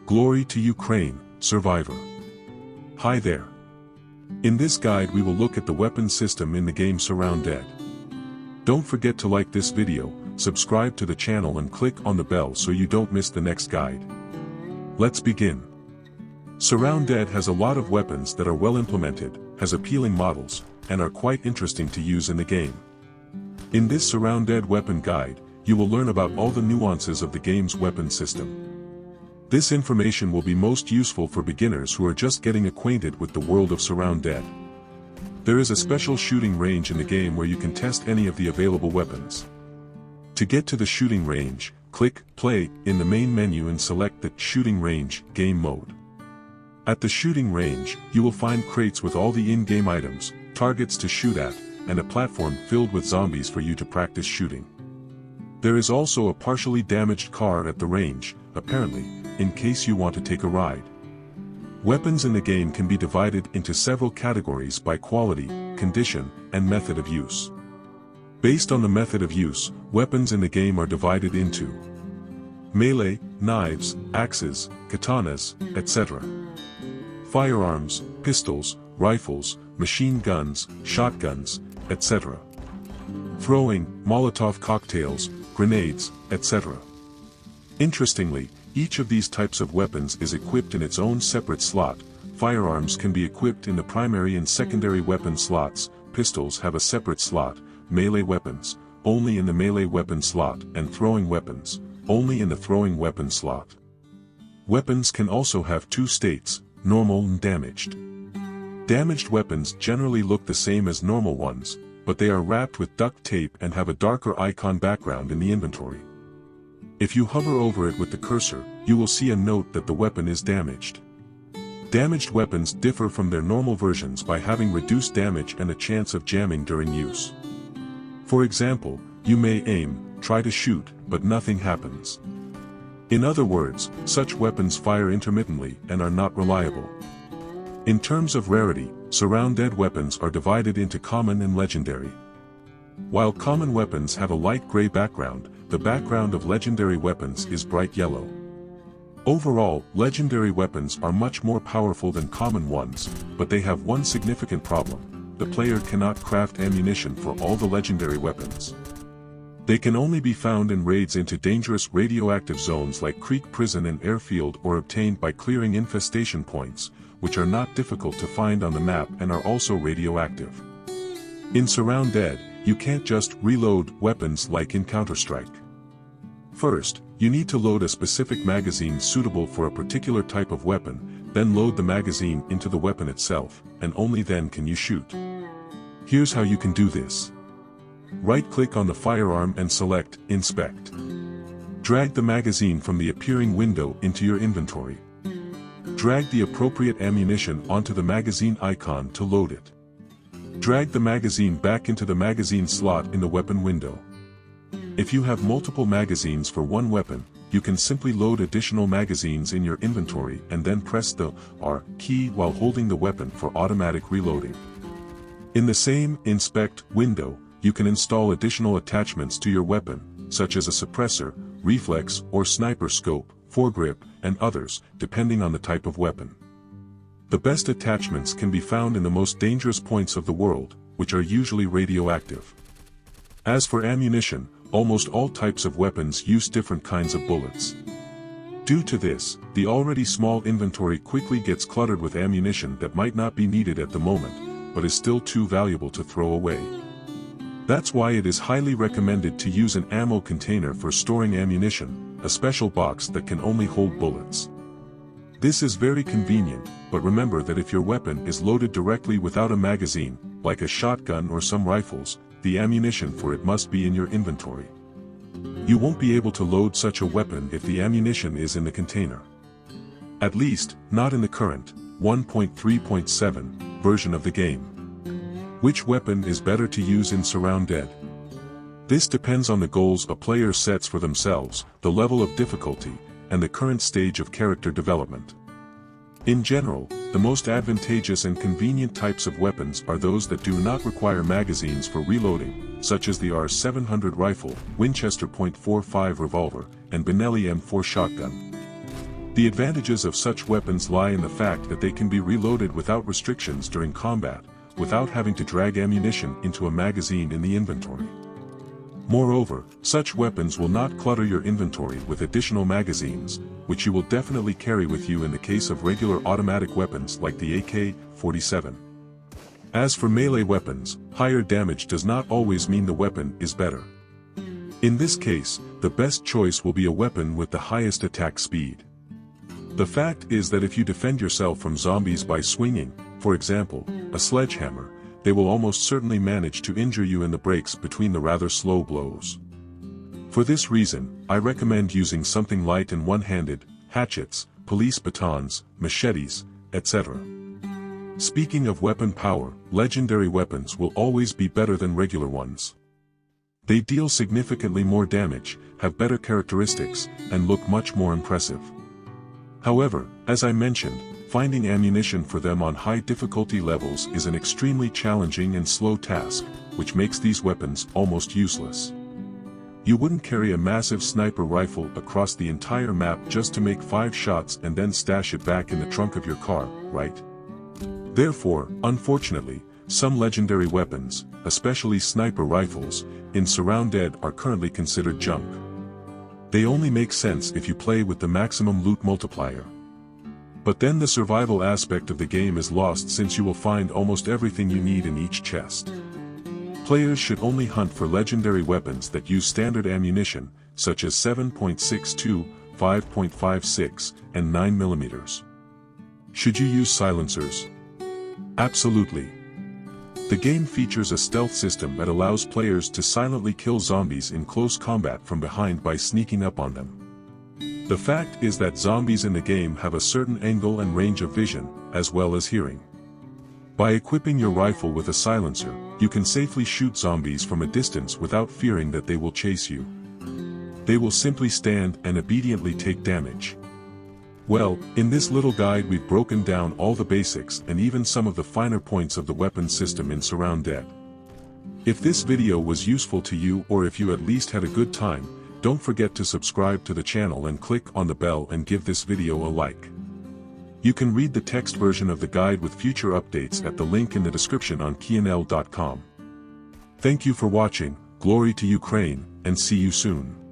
Glory to Ukraine, Survivor. Hi there. In this guide we will look at the weapon system in the game SurrounDead. Don't forget to like this video, subscribe to the channel and click on the bell so you don't miss the next guide. Let's begin. SurrounDead has a lot of weapons that are well implemented, has appealing models, and are quite interesting to use in the game. In this SurrounDead weapon guide, you will learn about all the nuances of the game's weapon system. This information will be most useful for beginners who are just getting acquainted with the world of SurrounDead. There is a special shooting range in the game where you can test any of the available weapons. To get to the shooting range, click Play in the main menu and select the Shooting Range game mode. At the shooting range, you will find crates with all the in-game items, targets to shoot at, and a platform filled with zombies for you to practice shooting. There is also a partially damaged car at the range, apparently, in case you want to take a ride. Weapons in the game can be divided into several categories by quality, condition, and method of use. Based on the method of use, weapons in the game are divided into melee, knives, axes, katanas, etc. Firearms, pistols, rifles, machine guns, shotguns, etc. Throwing, Molotov cocktails, grenades, etc. Interestingly, each of these types of weapons is equipped in its own separate slot. Firearms can be equipped in the primary and secondary weapon slots, pistols have a separate slot, melee weapons, only in the melee weapon slot, and throwing weapons, only in the throwing weapon slot. Weapons can also have two states, normal and damaged. Damaged weapons generally look the same as normal ones, but they are wrapped with duct tape and have a darker icon background in the inventory. If you hover over it with the cursor, you will see a note that the weapon is damaged. Damaged weapons differ from their normal versions by having reduced damage and a chance of jamming during use. For example, you may aim, try to shoot, but nothing happens. In other words, such weapons fire intermittently and are not reliable. In terms of rarity, SurrounDead weapons are divided into common and legendary. While common weapons have a light gray background, the background of legendary weapons is bright yellow. Overall, legendary weapons are much more powerful than common ones, but they have one significant problem: the player cannot craft ammunition for all the legendary weapons. They can only be found in raids into dangerous radioactive zones like Creek Prison and Airfield, or obtained by clearing infestation points, which are not difficult to find on the map and are also radioactive. In SurrounDead, you can't just reload weapons like in Counter-Strike. First, you need to load a specific magazine suitable for a particular type of weapon, then load the magazine into the weapon itself, and only then can you shoot. Here's how you can do this. Right-click on the firearm and select Inspect. Drag the magazine from the appearing window into your inventory. Drag the appropriate ammunition onto the magazine icon to load it. Drag the magazine back into the magazine slot in the weapon window. If you have multiple magazines for one weapon, you can simply load additional magazines in your inventory and then press the R key while holding the weapon for automatic reloading. In the same Inspect window, you can install additional attachments to your weapon, such as a suppressor, reflex or sniper scope, foregrip, and others, depending on the type of weapon. The best attachments can be found in the most dangerous points of the world, which are usually radioactive. As for ammunition, almost all types of weapons use different kinds of bullets. Due to this, the already small inventory quickly gets cluttered with ammunition that might not be needed at the moment, but is still too valuable to throw away. That's why it is highly recommended to use an ammo container for storing ammunition, a special box that can only hold bullets. This is very convenient, but remember that if your weapon is loaded directly without a magazine, like a shotgun or some rifles, the ammunition for it must be in your inventory. You won't be able to load such a weapon if the ammunition is in the container. At least, not in the current 1.3.7 version of the game. Which weapon is better to use in SurrounDead? This depends on the goals a player sets for themselves, the level of difficulty, and the current stage of character development. In general, the most advantageous and convenient types of weapons are those that do not require magazines for reloading, such as the R700 rifle, Winchester .45 revolver, and Benelli M4 shotgun. The advantages of such weapons lie in the fact that they can be reloaded without restrictions during combat, without having to drag ammunition into a magazine in the inventory. Moreover, such weapons will not clutter your inventory with additional magazines, which you will definitely carry with you in the case of regular automatic weapons like the AK-47. As for melee weapons, higher damage does not always mean the weapon is better. In this case, the best choice will be a weapon with the highest attack speed. The fact is that if you defend yourself from zombies by swinging, for example, a sledgehammer, they will almost certainly manage to injure you in the breaks between the rather slow blows. For this reason, I recommend using something light and one-handed, hatchets, police batons, machetes, etc. Speaking of weapon power, legendary weapons will always be better than regular ones. They deal significantly more damage, have better characteristics, and look much more impressive. However, as I mentioned, finding ammunition for them on high difficulty levels is an extremely challenging and slow task, which makes these weapons almost useless. You wouldn't carry a massive sniper rifle across the entire map just to make 5 shots and then stash it back in the trunk of your car, right? Therefore, unfortunately, some legendary weapons, especially sniper rifles, in SurrounDead are currently considered junk. They only make sense if you play with the maximum loot multiplier. But then the survival aspect of the game is lost since you will find almost everything you need in each chest. Players should only hunt for legendary weapons that use standard ammunition, such as 7.62, 5.56, and 9mm. Should you use silencers? Absolutely. The game features a stealth system that allows players to silently kill zombies in close combat from behind by sneaking up on them. The fact is that zombies in the game have a certain angle and range of vision, as well as hearing. By equipping your rifle with a silencer, you can safely shoot zombies from a distance without fearing that they will chase you. They will simply stand and obediently take damage. Well, in this little guide we've broken down all the basics and even some of the finer points of the weapon system in SurrounDead. If this video was useful to you or if you at least had a good time, don't forget to subscribe to the channel and click on the bell and give this video a like. You can read the text version of the guide with future updates at the link in the description on KeanL.com. Thank you for watching, glory to Ukraine, and see you soon.